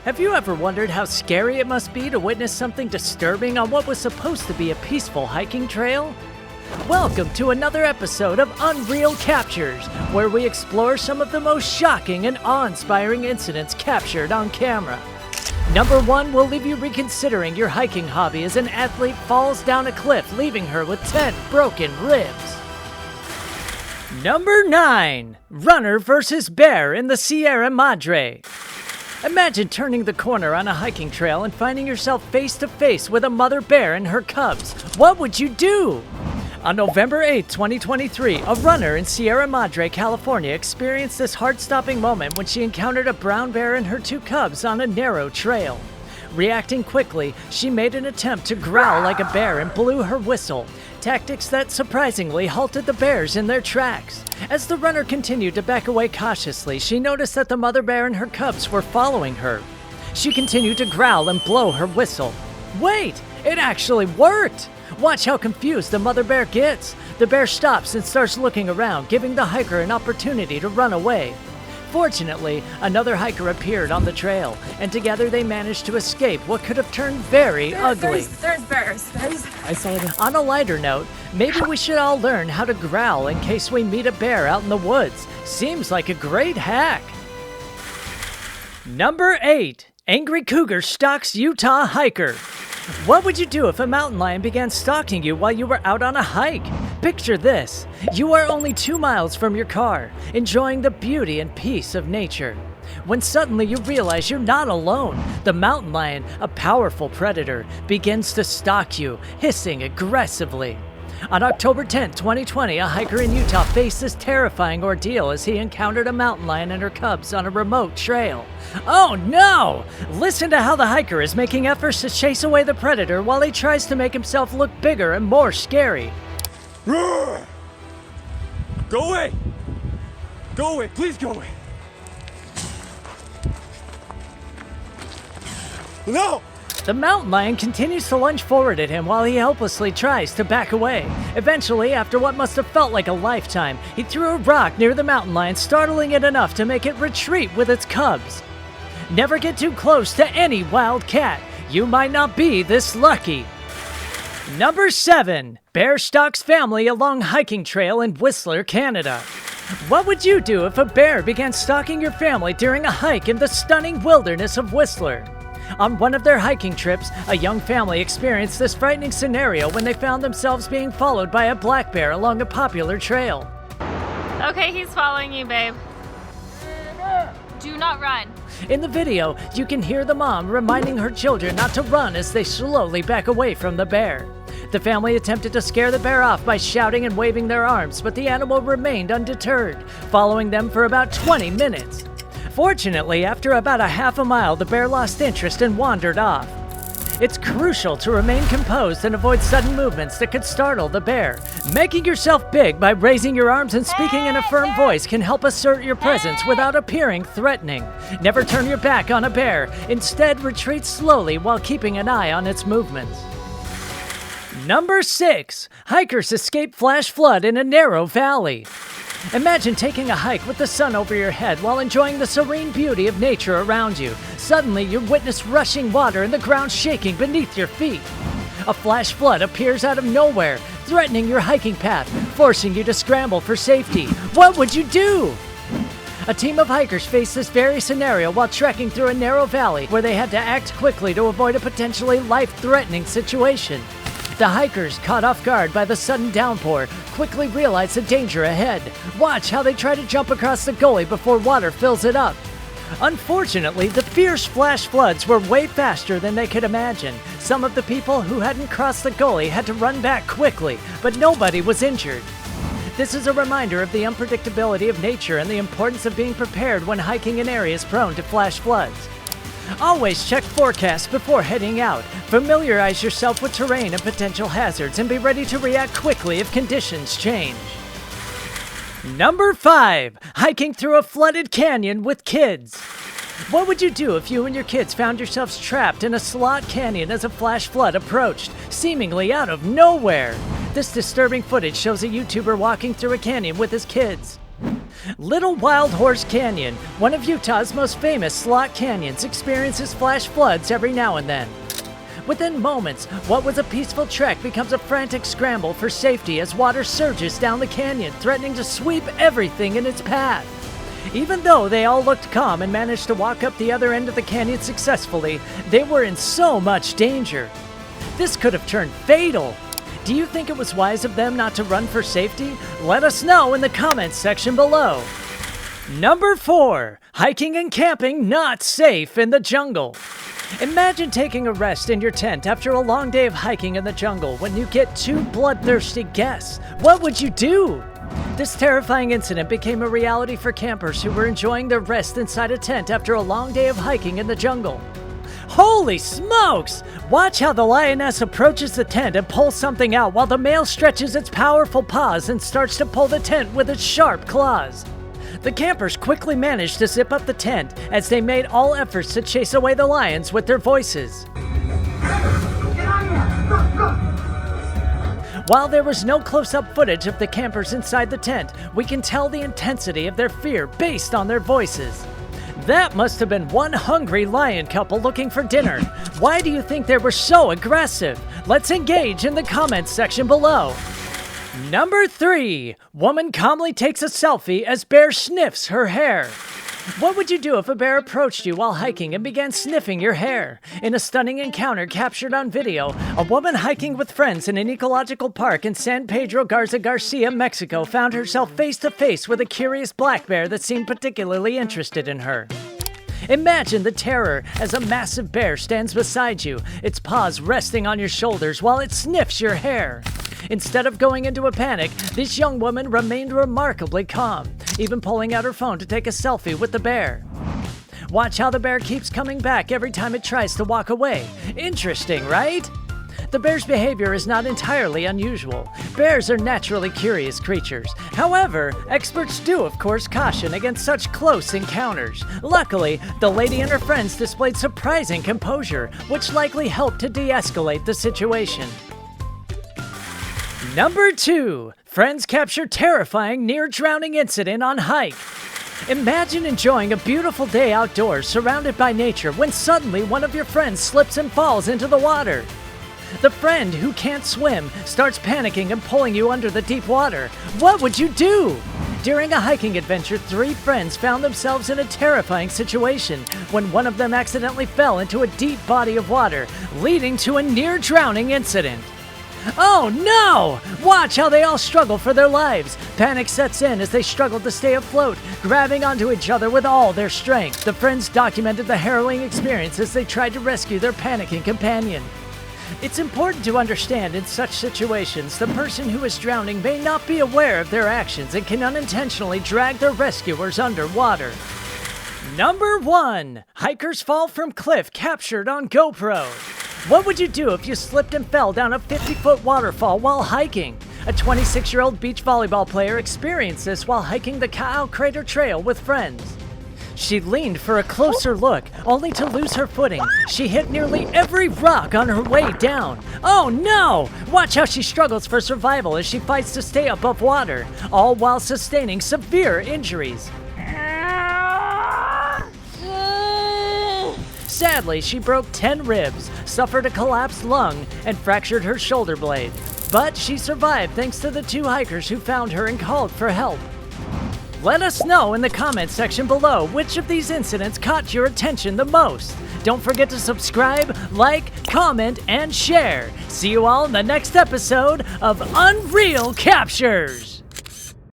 Have you ever wondered how scary it must be to witness something disturbing on what was supposed to be a peaceful hiking trail? Welcome to another episode of Unreal Captures, where we explore some of the most shocking and awe-inspiring incidents captured on camera. Number 1 will leave you reconsidering your hiking hobby as an athlete falls down a cliff, leaving her with 10 broken ribs. Number 9, runner versus bear in the Sierra Madre. Imagine turning the corner on a hiking trail and finding yourself face to face with a mother bear and her cubs. What would you do? On November 8, 2023, a runner in Sierra Madre, California experienced this heart-stopping moment when she encountered a brown bear and her 2 cubs on a narrow trail. Reacting quickly, she made an attempt to growl like a bear and blew her whistle, tactics that surprisingly halted the bears in their tracks. As the runner continued to back away cautiously, she noticed that the mother bear and her cubs were following her. She continued to growl and blow her whistle. Wait, it actually worked! Watch how confused the mother bear gets. The bear stops and starts looking around, giving the hiker an opportunity to run away. Fortunately, another hiker appeared on the trail, and together they managed to escape what could have turned very ugly. There's bears. I saw them. On a lighter note, maybe we should all learn how to growl in case we meet a bear out in the woods. Seems like a great hack. Number 8, angry cougar stalks Utah hiker. What would you do if a mountain lion began stalking you while you were out on a hike? Picture this. You are only 2 miles from your car, enjoying the beauty and peace of nature, when suddenly you realize you're not alone. The mountain lion, a powerful predator, begins to stalk you, hissing aggressively. On October 10, 2020, a hiker in Utah faced this terrifying ordeal as he encountered a mountain lion and her cubs on a remote trail. Oh no! Listen to how the hiker is making efforts to chase away the predator while he tries to make himself look bigger and more scary. Roar! Go away! Go away! Please go away! No! The mountain lion continues to lunge forward at him while he helplessly tries to back away. Eventually, after what must have felt like a lifetime, he threw a rock near the mountain lion, startling it enough to make it retreat with its cubs. Never get too close to any wild cat. You might not be this lucky. Number 7, bear stalks family along hiking trail in Whistler, Canada. What would you do if a bear began stalking your family during a hike in the stunning wilderness of Whistler? On one of their hiking trips, a young family experienced this frightening scenario when they found themselves being followed by a black bear along a popular trail. Okay, he's following you, babe. Do not run. In the video, you can hear the mom reminding her children not to run as they slowly back away from the bear. The family attempted to scare the bear off by shouting and waving their arms, but the animal remained undeterred, following them for about 20 minutes. Fortunately, after about a half a mile, the bear lost interest and wandered off. It's crucial to remain composed and avoid sudden movements that could startle the bear. Making yourself big by raising your arms and speaking in a firm voice can help assert your presence without appearing threatening. Never turn your back on a bear. Instead, retreat slowly while keeping an eye on its movements. Number 6, hikers escape flash flood in a narrow valley. Imagine taking a hike with the sun over your head while enjoying the serene beauty of nature around you. Suddenly, you witness rushing water and the ground shaking beneath your feet. A flash flood appears out of nowhere, threatening your hiking path, forcing you to scramble for safety. What would you do? A team of hikers faced this very scenario while trekking through a narrow valley where they had to act quickly to avoid a potentially life-threatening situation. The hikers, caught off guard by the sudden downpour, quickly realize the danger ahead. Watch how they try to jump across the gully before water fills it up. Unfortunately, the fierce flash floods were way faster than they could imagine. Some of the people who hadn't crossed the gully had to run back quickly, but nobody was injured. This is a reminder of the unpredictability of nature and the importance of being prepared when hiking in areas prone to flash floods. Always check forecasts before heading out. Familiarize yourself with terrain and potential hazards and be ready to react quickly if conditions change. Number 5, hiking through a flooded canyon with kids. What would you do if you and your kids found yourselves trapped in a slot canyon as a flash flood approached, seemingly out of nowhere? This disturbing footage shows a YouTuber walking through a canyon with his kids. Little Wild Horse Canyon, one of Utah's most famous slot canyons, experiences flash floods every now and then. Within moments, what was a peaceful trek becomes a frantic scramble for safety as water surges down the canyon, threatening to sweep everything in its path. Even though they all looked calm and managed to walk up the other end of the canyon successfully, they were in so much danger. This could have turned fatal. Do you think it was wise of them not to run for safety? Let us know in the comments section below. Number 4. Hiking and camping not safe in the jungle. Imagine taking a rest in your tent after a long day of hiking in the jungle when you get 2 bloodthirsty guests. What would you do? This terrifying incident became a reality for campers who were enjoying their rest inside a tent after a long day of hiking in the jungle. Holy smokes! Watch how the lioness approaches the tent and pulls something out while the male stretches its powerful paws and starts to pull the tent with its sharp claws. The campers quickly managed to zip up the tent as they made all efforts to chase away the lions with their voices. While there was no close-up footage of the campers inside the tent, we can tell the intensity of their fear based on their voices. That must have been one hungry lion couple looking for dinner. Why do you think they were so aggressive? Let's engage in the comments section below. Number 3. Woman calmly takes a selfie as bear sniffs her hair. What would you do if a bear approached you while hiking and began sniffing your hair? In a stunning encounter captured on video, a woman hiking with friends in an ecological park in San Pedro Garza Garcia, Mexico, found herself face to face with a curious black bear that seemed particularly interested in her. Imagine the terror as a massive bear stands beside you, its paws resting on your shoulders while it sniffs your hair. Instead of going into a panic, this young woman remained remarkably calm, even pulling out her phone to take a selfie with the bear. Watch how the bear keeps coming back every time it tries to walk away. Interesting, right? The bear's behavior is not entirely unusual. Bears are naturally curious creatures. However, experts do, of course, caution against such close encounters. Luckily, the lady and her friends displayed surprising composure, which likely helped to de-escalate the situation. Number 2. Friends capture terrifying near-drowning incident on hike. Imagine enjoying a beautiful day outdoors surrounded by nature when suddenly one of your friends slips and falls into the water. The friend who can't swim starts panicking and pulling you under the deep water. What would you do? During a hiking adventure, 3 friends found themselves in a terrifying situation when one of them accidentally fell into a deep body of water, leading to a near-drowning incident. Oh no! Watch how they all struggle for their lives. Panic sets in as they struggle to stay afloat, grabbing onto each other with all their strength. The friends documented the harrowing experience as they tried to rescue their panicking companion. It's important to understand in such situations, the person who is drowning may not be aware of their actions and can unintentionally drag their rescuers underwater. Number 1. Hikers fall from cliff captured on GoPro. What would you do if you slipped and fell down a 50-foot waterfall while hiking? A 26-year-old beach volleyball player experienced this while hiking the Ka'au Crater Trail with friends. She leaned for a closer look, only to lose her footing. She hit nearly every rock on her way down. Oh no! Watch how she struggles for survival as she fights to stay above water, all while sustaining severe injuries. Sadly, she broke 10 ribs, suffered a collapsed lung, and fractured her shoulder blade. But she survived thanks to the 2 hikers who found her and called for help. Let us know in the comments section below which of these incidents caught your attention the most. Don't forget to subscribe, like, comment, and share. See you all in the next episode of Unreal Captures!